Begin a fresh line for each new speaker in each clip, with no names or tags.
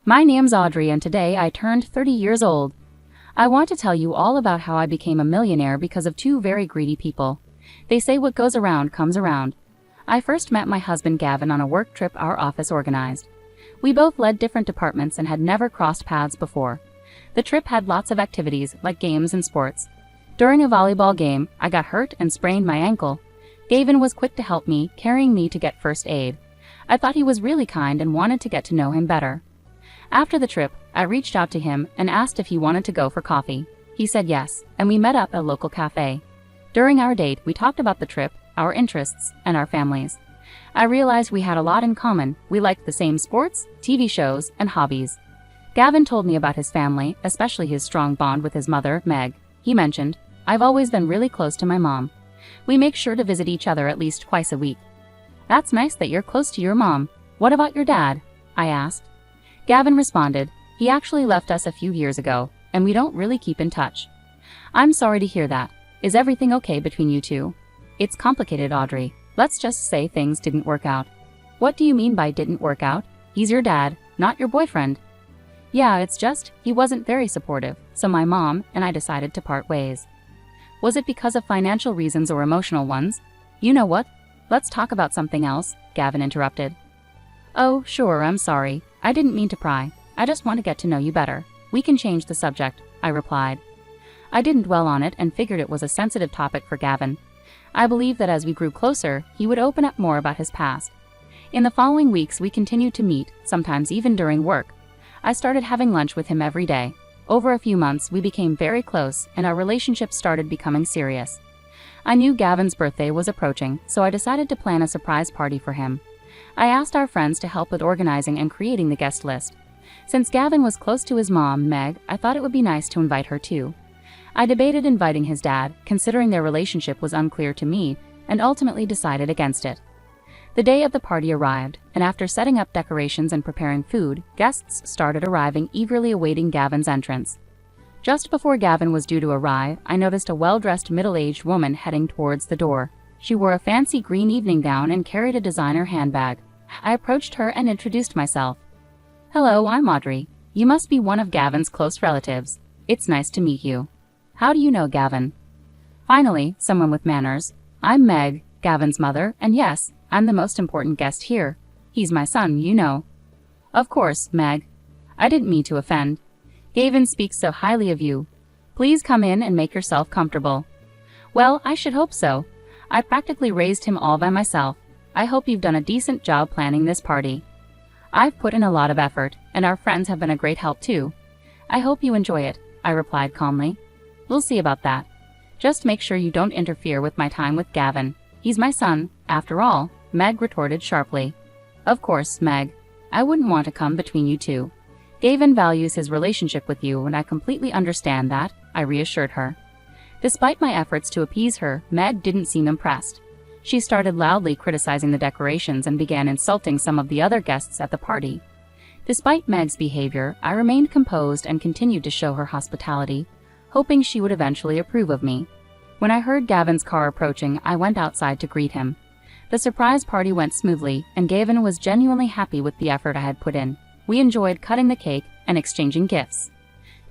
My name's Audrey and today I turned 30 years old. I want to tell you all about how I became a millionaire because of two very greedy people. They say what goes around comes around. I first met my husband Gavin on a work trip our office organized. We both led different departments and had never crossed paths before. The trip had lots of activities like games and sports. During a volleyball game, I got hurt and sprained my ankle. Gavin was quick to help me, carrying me to get first aid. I thought he was really kind and wanted to get to know him better. After the trip, I reached out to him and asked if he wanted to go for coffee. He said yes, and we met up at a local cafe. During our date, we talked about the trip, our interests, and our families. I realized we had a lot in common. We liked the same sports, TV shows, and hobbies. Gavin told me about his family, especially his strong bond with his mother, Meg. He mentioned, "I've always been really close to my mom. We make sure to visit each other at least twice a week." "That's nice that you're close to your mom. What about your dad?" I asked. Gavin responded, "He actually left us a few years ago, and we don't really keep in touch." "I'm sorry to hear that. Is everything okay between you two?" "It's complicated, Audrey. Let's just say things didn't work out." "What do you mean by didn't work out? He's your dad, not your boyfriend." "Yeah, it's just, he wasn't very supportive, so my mom and I decided to part ways." "Was it because of financial reasons or emotional ones?" "You know what? Let's talk about something else," Gavin interrupted. "Oh, sure, I'm sorry. I didn't mean to pry. I just want to get to know you better. We can change the subject," I replied. I didn't dwell on it and figured it was a sensitive topic for Gavin. I believed that as we grew closer, he would open up more about his past. In the following weeks, we continued to meet, sometimes even during work. I started having lunch with him every day. Over a few months, we became very close, and our relationship started becoming serious. I knew Gavin's birthday was approaching, so I decided to plan a surprise party for him. I asked our friends to help with organizing and creating the guest list. Since Gavin was close to his mom, Meg, I thought it would be nice to invite her too. I debated inviting his dad, considering their relationship was unclear to me, and ultimately decided against it. The day of the party arrived, and after setting up decorations and preparing food, guests started arriving, eagerly awaiting Gavin's entrance. Just before Gavin was due to arrive, I noticed a well-dressed middle-aged woman heading towards the door. She wore a fancy green evening gown and carried a designer handbag. I approached her and introduced myself. "Hello, I'm Audrey. You must be one of Gavin's close relatives. It's nice to meet you." "How do you know Gavin?" Finally, someone with manners. "I'm Meg, Gavin's mother, and yes, I'm the most important guest here. He's my son, you know." "Of course, Meg. I didn't mean to offend. Gavin speaks so highly of you. Please come in and make yourself comfortable." "Well, I should hope so. I practically raised him all by myself. I hope you've done a decent job planning this party." "I've put in a lot of effort, and our friends have been a great help too. I hope you enjoy it," I replied calmly. "We'll see about that. Just make sure you don't interfere with my time with Gavin. He's my son, after all," Meg retorted sharply. "Of course, Meg. I wouldn't want to come between you two. Gavin values his relationship with you, and I completely understand that," I reassured her. Despite my efforts to appease her, Meg didn't seem impressed. She started loudly criticizing the decorations and began insulting some of the other guests at the party. Despite Meg's behavior, I remained composed and continued to show her hospitality, hoping she would eventually approve of me. When I heard Gavin's car approaching, I went outside to greet him. The surprise party went smoothly, and Gavin was genuinely happy with the effort I had put in. We enjoyed cutting the cake and exchanging gifts.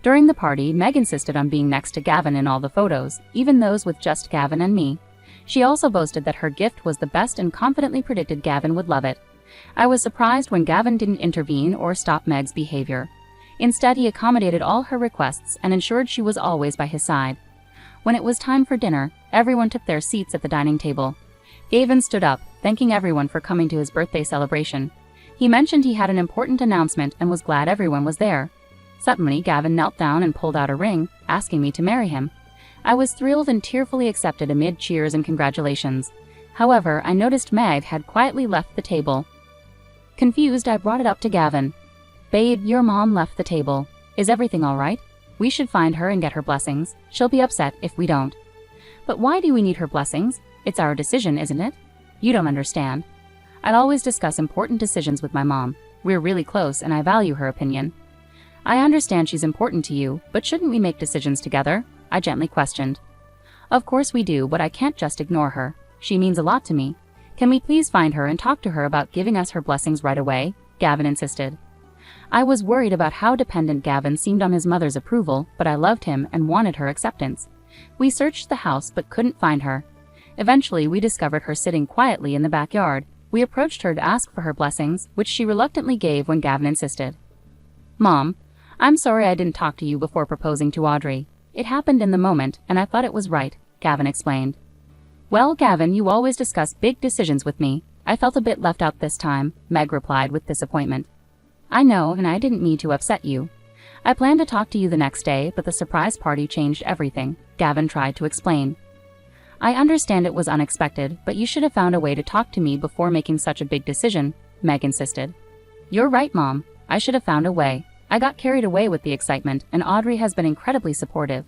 During the party, Meg insisted on being next to Gavin in all the photos, even those with just Gavin and me. She also boasted that her gift was the best and confidently predicted Gavin would love it. I was surprised when Gavin didn't intervene or stop Meg's behavior. Instead, he accommodated all her requests and ensured she was always by his side. When it was time for dinner, everyone took their seats at the dining table. Gavin stood up, thanking everyone for coming to his birthday celebration. He mentioned he had an important announcement and was glad everyone was there. Suddenly, Gavin knelt down and pulled out a ring, asking me to marry him. I was thrilled and tearfully accepted amid cheers and congratulations. However, I noticed Meg had quietly left the table. Confused, I brought it up to Gavin. "Babe, your mom left the table. Is everything all right? We should find her and get her blessings. She'll be upset if we don't." "But why do we need her blessings? It's our decision, isn't it?" "You don't understand. I'd always discuss important decisions with my mom. We're really close and I value her opinion." "I understand she's important to you, but shouldn't we make decisions together?" I gently questioned. "Of course we do, but I can't just ignore her. She means a lot to me. Can we please find her and talk to her about giving us her blessings right away?" Gavin insisted. I was worried about how dependent Gavin seemed on his mother's approval, but I loved him and wanted her acceptance. We searched the house but couldn't find her. Eventually, we discovered her sitting quietly in the backyard. We approached her to ask for her blessings, which she reluctantly gave when Gavin insisted. "Mom, I'm sorry I didn't talk to you before proposing to Audrey. It happened in the moment, and I thought it was right," Gavin explained. "Well, Gavin, you always discuss big decisions with me. I felt a bit left out this time," Meg replied with disappointment. "I know, and I didn't mean to upset you. I planned to talk to you the next day, but the surprise party changed everything," Gavin tried to explain. "I understand it was unexpected, but you should have found a way to talk to me before making such a big decision," Meg insisted. "You're right, Mom. I should have found a way. I got carried away with the excitement, and Audrey has been incredibly supportive.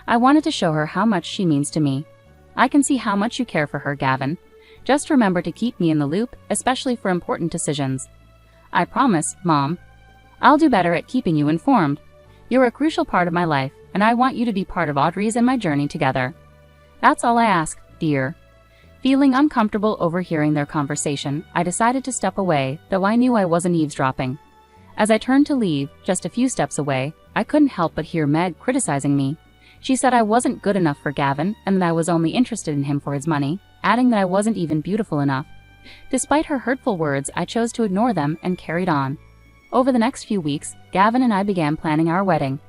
I wanted to show her how much she means to me. I can see how much you care for her, Gavin. Just remember to keep me in the loop, especially for important decisions." "I promise, Mom. I'll do better at keeping you informed. You're a crucial part of my life, and I want you to be part of Audrey's and my journey together." "That's all I ask, dear." Feeling uncomfortable overhearing their conversation, I decided to step away, though I knew I wasn't eavesdropping. As I turned to leave, just a few steps away, I couldn't help but hear Meg criticizing me. She said I wasn't good enough for Gavin and that I was only interested in him for his money, adding that I wasn't even beautiful enough. Despite her hurtful words, I chose to ignore them and carried on. Over the next few weeks, Gavin and I began planning our wedding.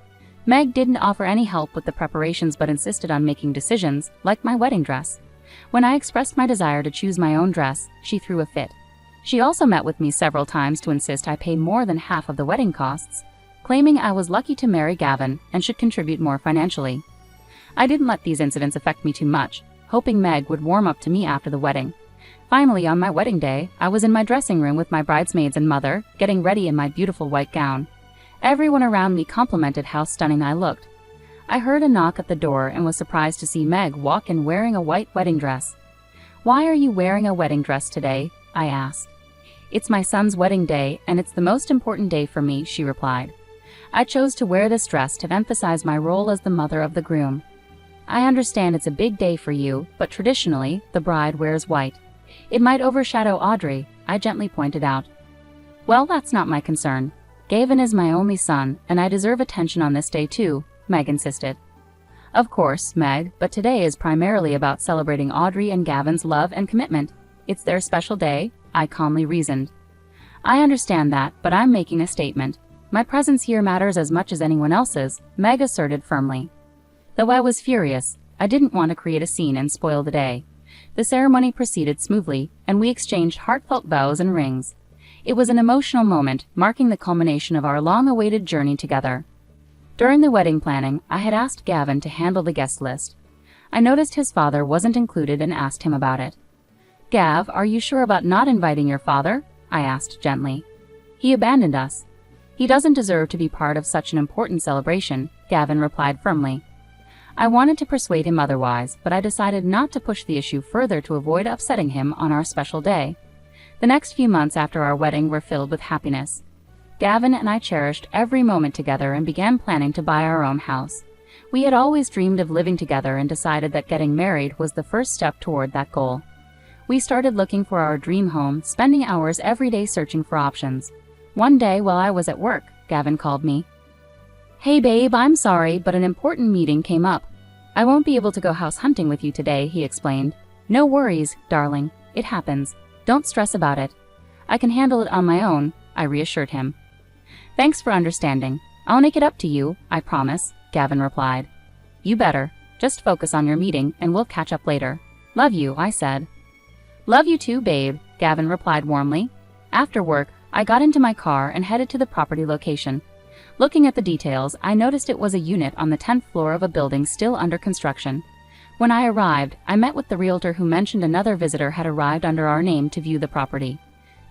Meg didn't offer any help with the preparations but insisted on making decisions, like my wedding dress. When I expressed my desire to choose my own dress, she threw a fit. She also met with me several times to insist I pay more than half of the wedding costs, claiming I was lucky to marry Gavin and should contribute more financially. I didn't let these incidents affect me too much, hoping Meg would warm up to me after the wedding. Finally, on my wedding day, I was in my dressing room with my bridesmaids and mother, getting ready in my beautiful white gown. Everyone around me complimented how stunning I looked. I heard a knock at the door and was surprised to see Meg walk in wearing a white wedding dress. "Why are you wearing a wedding dress today?" I asked. "It's my son's wedding day, and it's the most important day for me," she replied. "I chose to wear this dress to emphasize my role as the mother of the groom. I understand it's a big day for you, but traditionally, the bride wears white. It might overshadow Audrey," I gently pointed out. "Well, that's not my concern. Gavin is my only son, and I deserve attention on this day too," Meg insisted. "Of course, Meg, but today is primarily about celebrating Audrey and Gavin's love and commitment. It's their special day," I calmly reasoned. "I understand that, but I'm making a statement. My presence here matters as much as anyone else's," Meg asserted firmly. Though I was furious, I didn't want to create a scene and spoil the day. The ceremony proceeded smoothly, and we exchanged heartfelt vows and rings. It was an emotional moment, marking the culmination of our long-awaited journey together. During the wedding planning, I had asked Gavin to handle the guest list. I noticed his father wasn't included and asked him about it. "Gav, are you sure about not inviting your father?" I asked gently. "He abandoned us. He doesn't deserve to be part of such an important celebration," Gavin replied firmly. I wanted to persuade him otherwise, but I decided not to push the issue further to avoid upsetting him on our special day. The next few months after our wedding were filled with happiness. Gavin and I cherished every moment together and began planning to buy our own house. We had always dreamed of living together and decided that getting married was the first step toward that goal. We started looking for our dream home, spending hours every day searching for options. One day while I was at work, Gavin called me. "Hey babe, I'm sorry, but an important meeting came up. I won't be able to go house hunting with you today," he explained. "No worries, darling. It happens. Don't stress about it. I can handle it on my own," I reassured him. "Thanks for understanding. I'll make it up to you, I promise," Gavin replied. "You better. Just focus on your meeting and we'll catch up later." "Love you," I said. "Love you too, babe," Gavin replied warmly. After work, I got into my car and headed to the property location. Looking at the details, I noticed it was a unit on the 10th floor of a building still under construction. When I arrived, I met with the realtor who mentioned another visitor had arrived under our name to view the property.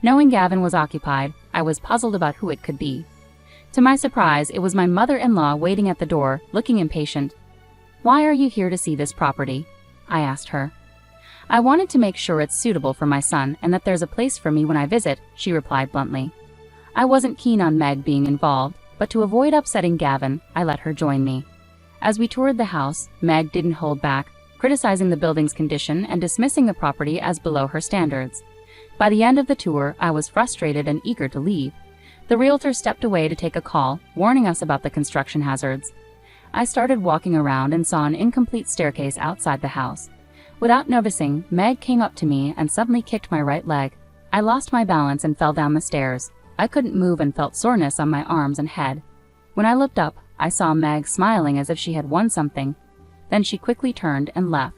Knowing Gavin was occupied, I was puzzled about who it could be. To my surprise, it was my mother-in-law waiting at the door, looking impatient. "Why are you here to see this property?" I asked her. "I wanted to make sure it's suitable for my son and that there's a place for me when I visit," she replied bluntly. I wasn't keen on Meg being involved, but to avoid upsetting Gavin, I let her join me. As we toured the house, Meg didn't hold back, criticizing the building's condition and dismissing the property as below her standards. By the end of the tour, I was frustrated and eager to leave. The realtor stepped away to take a call, warning us about the construction hazards. I started walking around and saw an incomplete staircase outside the house. Without noticing, Meg came up to me and suddenly kicked my right leg. I lost my balance and fell down the stairs. I couldn't move and felt soreness on my arms and head. When I looked up, I saw Meg smiling as if she had won something. Then she quickly turned and left.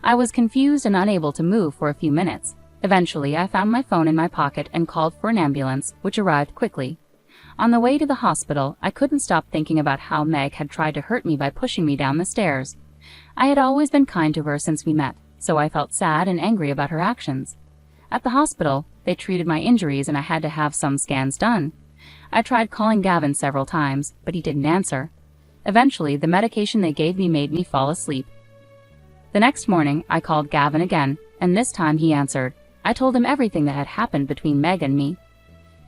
I was confused and unable to move for a few minutes. Eventually, I found my phone in my pocket and called for an ambulance, which arrived quickly. On the way to the hospital, I couldn't stop thinking about how Meg had tried to hurt me by pushing me down the stairs. I had always been kind to her since we met, so I felt sad and angry about her actions. At the hospital, they treated my injuries and I had to have some scans done. I tried calling Gavin several times, but he didn't answer. Eventually, the medication they gave me made me fall asleep. The next morning, I called Gavin again, and this time he answered. I told him everything that had happened between Meg and me.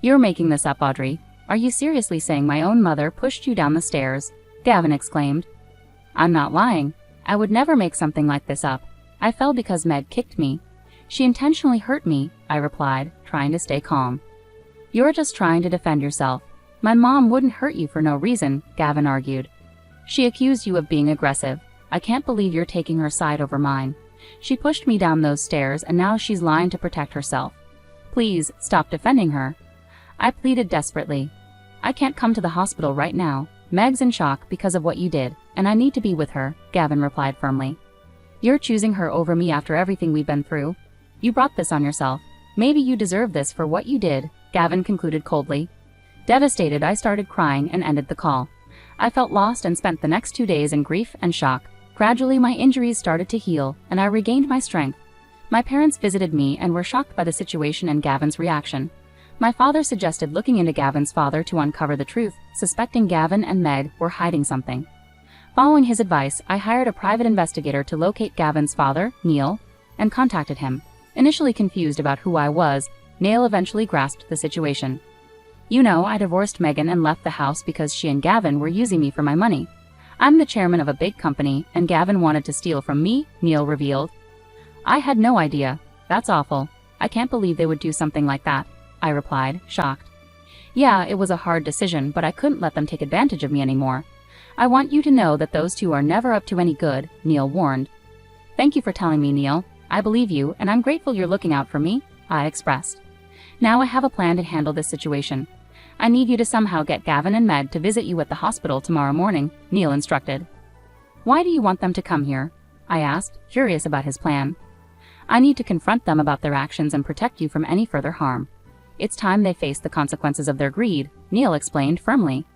"You're making this up, Audrey. Are you seriously saying my own mother pushed you down the stairs?" Gavin exclaimed. "I'm not lying. I would never make something like this up. I fell because Meg kicked me. She intentionally hurt me," I replied, trying to stay calm. "You're just trying to defend yourself. My mom wouldn't hurt you for no reason," Gavin argued. "She accused you of being aggressive. I can't believe you're taking her side over mine. She pushed me down those stairs and now she's lying to protect herself. Please, stop defending her." I pleaded desperately. "I can't come to the hospital right now. Meg's in shock because of what you did, and I need to be with her," Gavin replied firmly. "You're choosing her over me after everything we've been through. You brought this on yourself. Maybe you deserve this for what you did," Gavin concluded coldly. Devastated, I started crying and ended the call. I felt lost and spent the next 2 days in grief and shock. Gradually, my injuries started to heal, and I regained my strength. My parents visited me and were shocked by the situation and Gavin's reaction. My father suggested looking into Gavin's father to uncover the truth, suspecting Gavin and Meg were hiding something. Following his advice, I hired a private investigator to locate Gavin's father, Neil, and contacted him. Initially confused about who I was, Neil eventually grasped the situation. "You know, I divorced Megan and left the house because she and Gavin were using me for my money. I'm the chairman of a big company, and Gavin wanted to steal from me," Neil revealed. "I had no idea. That's awful. I can't believe they would do something like that," I replied, shocked. "Yeah, it was a hard decision, but I couldn't let them take advantage of me anymore. I want you to know that those two are never up to any good," Neil warned. "Thank you for telling me, Neil. I believe you, and I'm grateful you're looking out for me," I expressed. "Now I have a plan to handle this situation. I need you to somehow get Gavin and Meg to visit you at the hospital tomorrow morning," Neil instructed. "Why do you want them to come here?" I asked, curious about his plan. "I need to confront them about their actions and protect you from any further harm. It's time they face the consequences of their greed," Neil explained firmly.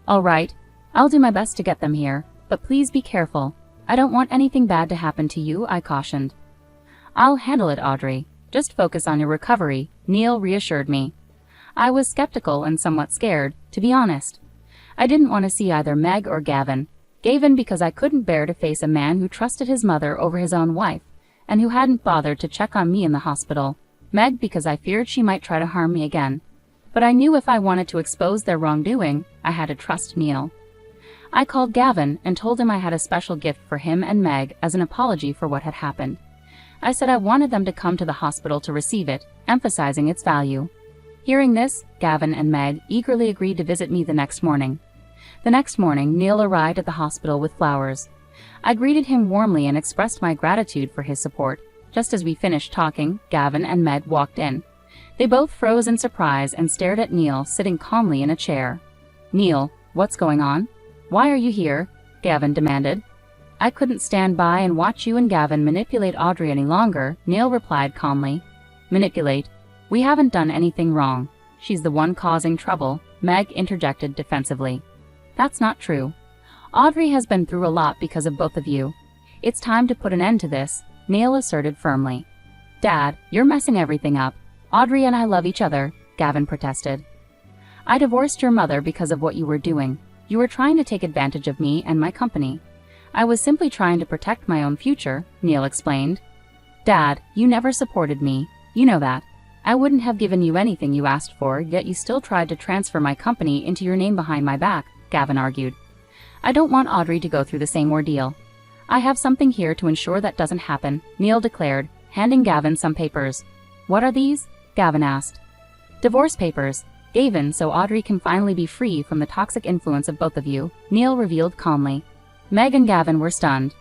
"All right, I'll do my best to get them here, but please be careful. I don't want anything bad to happen to you," I cautioned. "I'll handle it, Audrey. Just focus on your recovery," Neil reassured me. I was skeptical and somewhat scared, to be honest. I didn't want to see either Meg or Gavin because I couldn't bear to face a man who trusted his mother over his own wife, and who hadn't bothered to check on me in the hospital. Meg because I feared she might try to harm me again. But I knew if I wanted to expose their wrongdoing, I had to trust Neil. I called Gavin and told him I had a special gift for him and Meg as an apology for what had happened. I said I wanted them to come to the hospital to receive it, emphasizing its value. Hearing this, Gavin and Meg eagerly agreed to visit me the next morning. The next morning, Neil arrived at the hospital with flowers. I greeted him warmly and expressed my gratitude for his support. Just as we finished talking, Gavin and Meg walked in. They both froze in surprise and stared at Neil sitting calmly in a chair. "Neil, what's going on? Why are you here?" Gavin demanded. "I couldn't stand by and watch you and Gavin manipulate Audrey any longer," Neil replied calmly. "Manipulate? We haven't done anything wrong. She's the one causing trouble," Meg interjected defensively. "That's not true. Audrey has been through a lot because of both of you. It's time to put an end to this," Neil asserted firmly. "Dad, you're messing everything up. Audrey and I love each other," Gavin protested. "I divorced your mother because of what you were doing. You were trying to take advantage of me and my company. I was simply trying to protect my own future," Neil explained. "Dad, you never supported me. You know that. I wouldn't have given you anything you asked for, yet you still tried to transfer my company into your name behind my back," Gavin argued. "I don't want Audrey to go through the same ordeal. I have something here to ensure that doesn't happen," Neil declared, handing Gavin some papers. "What are these?" Gavin asked. "Divorce papers. Gavin, so Audrey can finally be free from the toxic influence of both of you," Neil revealed calmly. Meg and Gavin were stunned.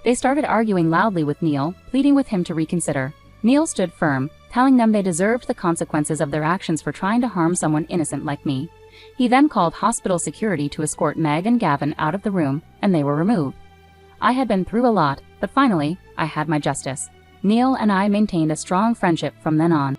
They started arguing loudly with Neil, pleading with him to reconsider. Neil stood firm, telling them they deserved the consequences of their actions for trying to harm someone innocent like me. He then called hospital security to escort Meg and Gavin out of the room, and they were removed. I had been through a lot, but finally, I had my justice. Neil and I maintained a strong friendship from then on.